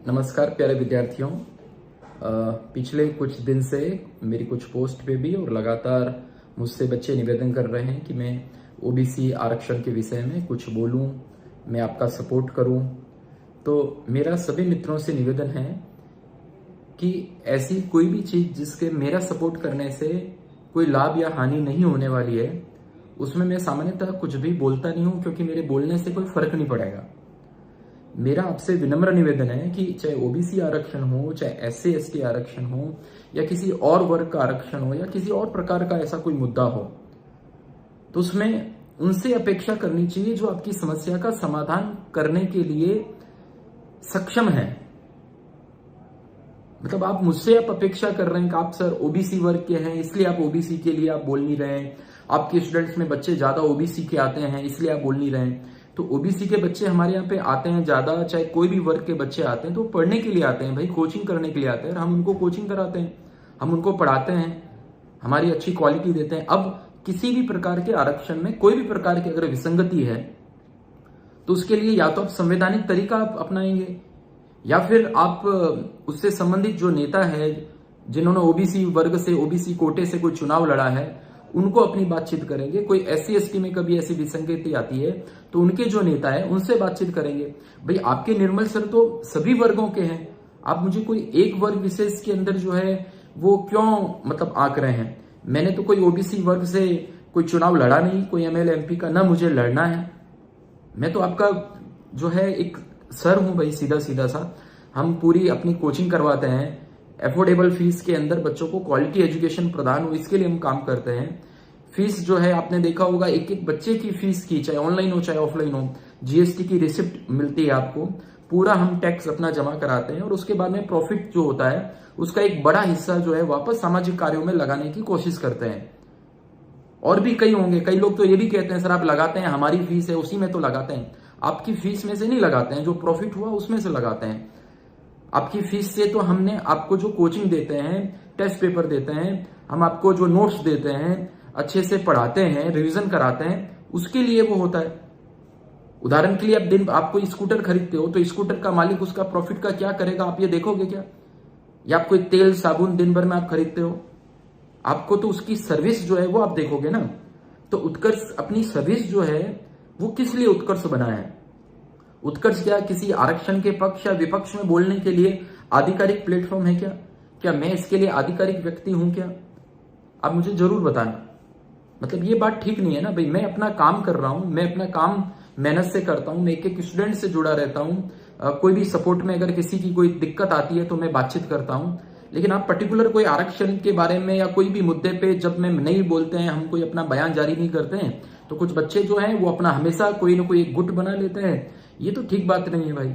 नमस्कार प्यारे विद्यार्थियों। पिछले कुछ दिन से मेरी कुछ पोस्ट पे भी और लगातार मुझसे बच्चे निवेदन कर रहे हैं कि मैं ओबीसी आरक्षण के विषय में कुछ बोलूं, मैं आपका सपोर्ट करूं। तो मेरा सभी मित्रों से निवेदन है कि ऐसी कोई भी चीज जिसके मेरा सपोर्ट करने से कोई लाभ या हानि नहीं होने वाली है, उसमें मैं सामान्यतः कुछ भी बोलता नहीं हूं, क्योंकि मेरे बोलने से कोई फर्क नहीं पड़ेगा। मेरा आपसे विनम्र निवेदन है कि चाहे ओबीसी आरक्षण हो, चाहे एससी एसटी आरक्षण हो, या किसी और वर्ग का आरक्षण हो, या किसी और प्रकार का ऐसा कोई मुद्दा हो, तो उसमें उनसे अपेक्षा करनी चाहिए जो आपकी समस्या का समाधान करने के लिए सक्षम है। मतलब आप मुझसे अपेक्षा कर रहे हैं कि आप सर ओबीसी वर्ग के हैं, इसलिए आप ओबीसी के लिए आप बोल नहीं रहे हैं। आपके स्टूडेंट्स में बच्चे ज्यादा ओबीसी के आते हैं, इसलिए आप बोल नहीं रहे हैं। तो ओबीसी के बच्चे हमारे यहाँ पे आते हैं ज्यादा, चाहे कोई भी वर्ग के बच्चे आते हैं तो पढ़ने के लिए आते हैं भाई, कोचिंग करने के लिए आते हैं, और हम उनको कोचिंग कराते हैं, हम उनको पढ़ाते हैं, हमारी अच्छी क्वालिटी देते हैं। अब किसी भी प्रकार के आरक्षण में कोई भी प्रकार की अगर विसंगति है तो उसके लिए या तो आप संवैधानिक तरीका आप अपनाएंगे, या फिर आप उससे संबंधित जो नेता है जिन्होंने ओबीसी वर्ग से, ओबीसी कोटे से कोई चुनाव लड़ा है, उनको अपनी बातचीत करेंगे। कोई एससी एसटी में कभी ऐसी विसंगति आती है तो उनके जो नेता है उनसे बातचीत करेंगे। भाई आपके निर्मल सर तो सभी वर्गों के हैं, आप मुझे कोई एक वर्ग विशेष के अंदर जो है वो क्यों मतलब आंक रहे हैं। मैंने तो कोई ओबीसी वर्ग से कोई चुनाव लड़ा नहीं, कोई एमएलए एमपी का ना मुझे लड़ना है। मैं तो आपका जो है एक सर हूं भाई, सीधा सीधा सा। हम पूरी अपनी कोचिंग करवाते हैं, एफोर्डेबल फीस के अंदर बच्चों को क्वालिटी एजुकेशन प्रदान हो, इसके लिए हम काम करते हैं। फीस जो है आपने देखा होगा, एक एक बच्चे की फीस की, चाहे ऑनलाइन हो चाहे ऑफलाइन हो, जीएसटी की रिसिप्ट मिलती है आपको। पूरा हम टैक्स अपना जमा कराते हैं और उसके बाद में प्रॉफिट जो होता है उसका एक बड़ा हिस्सा जो है वापस सामाजिक कार्यों में लगाने की कोशिश करते हैं। और भी कई होंगे, कई लोग तो ये भी कहते हैं सर आप लगाते हैं, हमारी फीस है उसी में तो लगाते हैं। आपकी फीस में से नहीं लगाते हैं, जो प्रॉफिट हुआ उसमें से लगाते हैं। आपकी फीस से तो हमने आपको जो कोचिंग देते हैं, टेस्ट पेपर देते हैं, हम आपको जो नोट्स देते हैं, अच्छे से पढ़ाते हैं, रिवीजन कराते हैं, उसके लिए वो होता है। उदाहरण के लिए आप कोई स्कूटर खरीदते हो तो स्कूटर का मालिक उसका प्रॉफिट का क्या करेगा, आप ये देखोगे क्या? या आप कोई तेल साबुन दिन भर में आप खरीदते हो, आपको तो उसकी सर्विस जो है वो आप देखोगे ना। तो उत्कर्ष अपनी सर्विस जो है वो किस लिए उत्कर्ष बना है? उत्कर्ष क्या किसी आरक्षण के पक्ष या विपक्ष में बोलने के लिए आधिकारिक प्लेटफॉर्म है क्या? क्या मैं इसके लिए आधिकारिक व्यक्ति हूं क्या? आप मुझे जरूर बताना। मतलब ये बात ठीक नहीं है ना भाई। मैं अपना काम कर रहा हूं, मैं अपना काम मेहनत से करता हूं, मैं एक एक स्टूडेंट से जुड़ा रहता हूं। कोई भी सपोर्ट में अगर किसी की कोई दिक्कत आती है तो मैं बातचीत करता हूं। लेकिन आप पर्टिकुलर कोई आरक्षण के बारे में या कोई भी मुद्दे पे जब मैं नहीं बोलते हैं, हम कोई अपना बयान जारी नहीं करते हैं, तो कुछ बच्चे जो हैं वो अपना हमेशा कोई ना कोई एक गुट बना लेते हैं। ये तो ठीक बात नहीं है भाई।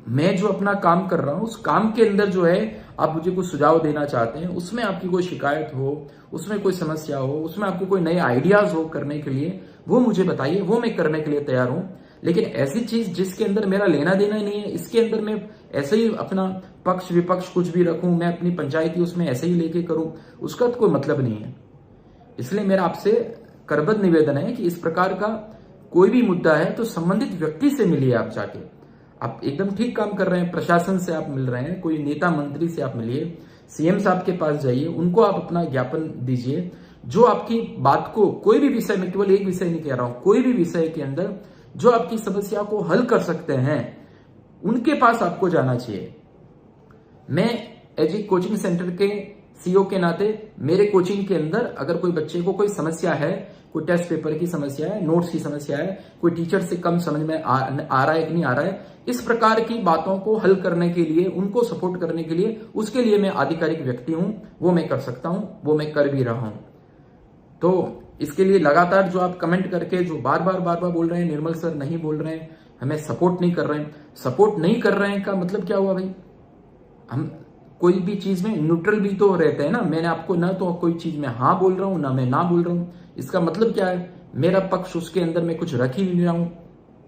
मैं जो अपना काम कर रहा हूं उस काम के अंदर जो है आप मुझे कुछ सुझाव देना चाहते हैं, उसमें आपकी कोई शिकायत हो, उसमें कोई समस्या हो, उसमें आपको कोई नए आइडियाज हो करने के लिए, वो मुझे बताइए, वो मैं करने के लिए तैयार हूं। लेकिन ऐसी चीज जिसके अंदर मेरा लेना देना ही नहीं है, इसके अंदर मैं ऐसे ही अपना पक्ष विपक्ष कुछ भी रखूं, मैं अपनी पंचायती उसमें ऐसे ही लेके करूं, उसका तो कोई मतलब नहीं है। इसलिए मेरा आपसे करबद्ध निवेदन है कि इस प्रकार का कोई भी मुद्दा है तो संबंधित व्यक्ति से मिलिए। आप जाके आप एकदम ठीक काम कर रहे हैं, प्रशासन से आप मिल रहे हैं, कोई नेता मंत्री से आप मिलिए, सीएम साहब के पास जाइए, उनको आप अपना ज्ञापन दीजिए। जो आपकी बात को, कोई भी विषय में, केवल एक विषय नहीं कह रहा हूं, कोई भी विषय के अंदर जो आपकी समस्या को हल कर सकते हैं उनके पास आपको जाना चाहिए। मैं एज ए कोचिंग सेंटर के सीईओ के नाते मेरे कोचिंग के अंदर अगर कोई बच्चे को कोई समस्या है, कोई टेस्ट पेपर की समस्या है, नोट्स की समस्या है, कोई टीचर से कम समझ में आ रहा है कि नहीं आ रहा है, इस प्रकार की बातों को हल करने के लिए, उनको सपोर्ट करने के लिए, उसके लिए मैं आधिकारिक व्यक्ति हूं, वो मैं कर सकता हूं, वो मैं कर भी रहा हूं। तो इसके लिए लगातार जो आप कमेंट करके जो बार बार बोल रहे हैं निर्मल सर नहीं बोल रहे हैं, हमें सपोर्ट नहीं कर रहे हैं, सपोर्ट नहीं कर रहे हैं का मतलब क्या हुआ भाई? हम कोई भी चीज में न्यूट्रल भी तो रहते हैं ना। मैंने आपको ना तो कोई चीज में हाँ बोल रहा हूं, ना मैं ना बोल रहा हूं। इसका मतलब क्या है? मेरा पक्ष उसके अंदर मैं कुछ रख ही नहीं रहा हूं,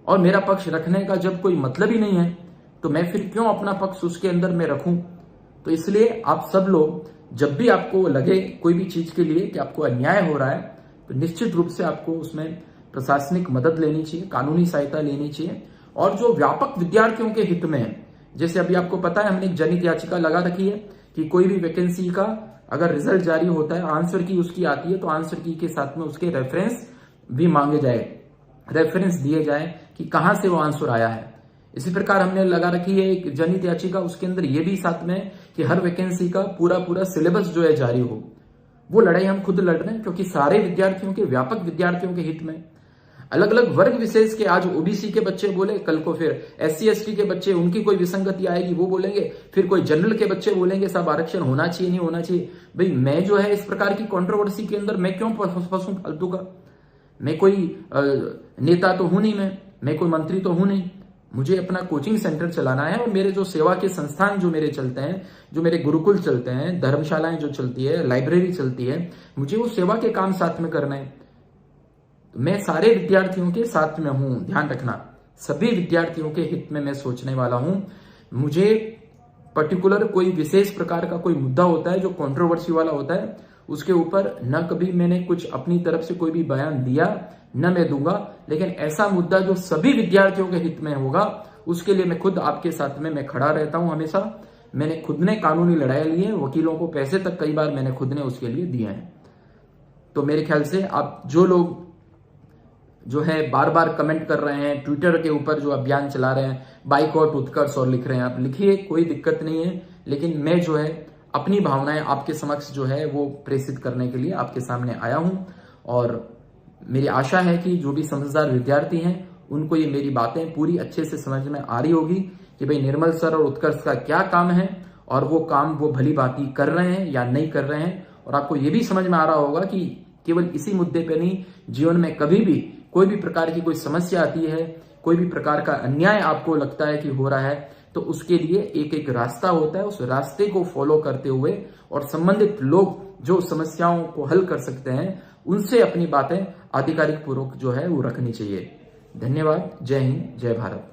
और मेरा पक्ष रखने का जब कोई मतलब ही नहीं है तो मैं फिर क्यों अपना पक्ष उसके अंदर में रखूं? तो इसलिए आप सब लोग जब भी आपको लगे कोई भी चीज के लिए कि आपको अन्याय हो रहा है, तो निश्चित रूप से आपको उसमें प्रशासनिक मदद लेनी चाहिए, कानूनी सहायता लेनी चाहिए। और जो व्यापक विद्यार्थियों के हित में है। जैसे अभी आपको पता है हमने एक जनहित याचिका लगा रखी है कि कोई भी वैकेंसी का अगर रिजल्ट जारी होता है, आंसर की उसकी आती है, तो आंसर की के साथ में उसके रेफरेंस भी मांगे जाए, रेफरेंस दिए जाए कि कहां से वो आंसर आया है। इसी प्रकार हमने लगा रखी है एक जनहित याचिका, उसके अंदर ये भी साथ में कि हर वैकेंसी का पूरा सिलेबस जो है जारी हो। वो लड़ाई हम खुद लड़ रहे हैं, क्योंकि सारे विद्यार्थियों के, व्यापक विद्यार्थियों के हित में। अलग अलग वर्ग विशेष के, आज ओबीसी के बच्चे बोले, कल को फिर SC ST के बच्चे, उनकी कोई विसंगति आएगी वो बोलेंगे, फिर कोई जनरल के बच्चे बोलेंगे साहब आरक्षण होना चाहिए नहीं होना चाहिए। भाई मैं जो है इस प्रकार की कंट्रोवर्सी के अंदर मैं क्यों फंसूं फालतू का। मैं कोई नेता तो हूं नहीं, मैं कोई मंत्री तो हूं नहीं। मुझे अपना कोचिंग सेंटर चलाना है और मेरे जो सेवा के संस्थान जो मेरे चलते हैं, जो मेरे गुरुकुल चलते हैं, धर्मशालाएं जो चलती है, लाइब्रेरी चलती है, मुझे वो सेवा के काम साथ में करना है। मैं सारे विद्यार्थियों के साथ में हूं, ध्यान रखना, सभी विद्यार्थियों के हित में मैं सोचने वाला हूं। मुझे पर्टिकुलर कोई विशेष प्रकार का कोई मुद्दा होता है जो कंट्रोवर्सी वाला होता है, उसके ऊपर न कभी मैंने कुछ अपनी तरफ से कोई भी बयान दिया, न मैं दूंगा। लेकिन ऐसा मुद्दा जो सभी विद्यार्थियों के हित में होगा, उसके लिए मैं खुद आपके साथ में मैं खड़ा रहता हूं हमेशा। मैंने खुद ने कानूनी लड़ाई ली है, वकीलों को पैसे तक कई बार मैंने खुद ने उसके लिए दिए हैं। तो मेरे ख्याल से आप जो लोग जो है बार बार कमेंट कर रहे हैं, ट्विटर के ऊपर जो अभियान चला रहे हैं, बाइकआउट उत्कर्ष और लिख रहे हैं, आप लिखिए, कोई दिक्कत नहीं है। लेकिन मैं जो है अपनी भावनाएं आपके समक्ष जो है वो प्रेषित करने के लिए आपके सामने आया हूं। और मेरी आशा है कि जो भी समझदार विद्यार्थी हैं उनको ये मेरी बातें पूरी अच्छे से समझ में आ रही होगी कि भाई निर्मल सर और उत्कर्ष का क्या काम है, और वो काम वो भली भांति कर रहे हैं या नहीं कर रहे हैं। और आपको ये भी समझ में आ रहा होगा कि केवल इसी मुद्दे पे नहीं, जीवन में कभी भी कोई भी प्रकार की कोई समस्या आती है, कोई भी प्रकार का अन्याय आपको लगता है कि हो रहा है, तो उसके लिए एक एक रास्ता होता है। उस रास्ते को फॉलो करते हुए और संबंधित लोग जो समस्याओं को हल कर सकते हैं, उनसे अपनी बातें आधिकारिक पूर्वक जो है वो रखनी चाहिए। धन्यवाद। जय हिंद, जय भारत।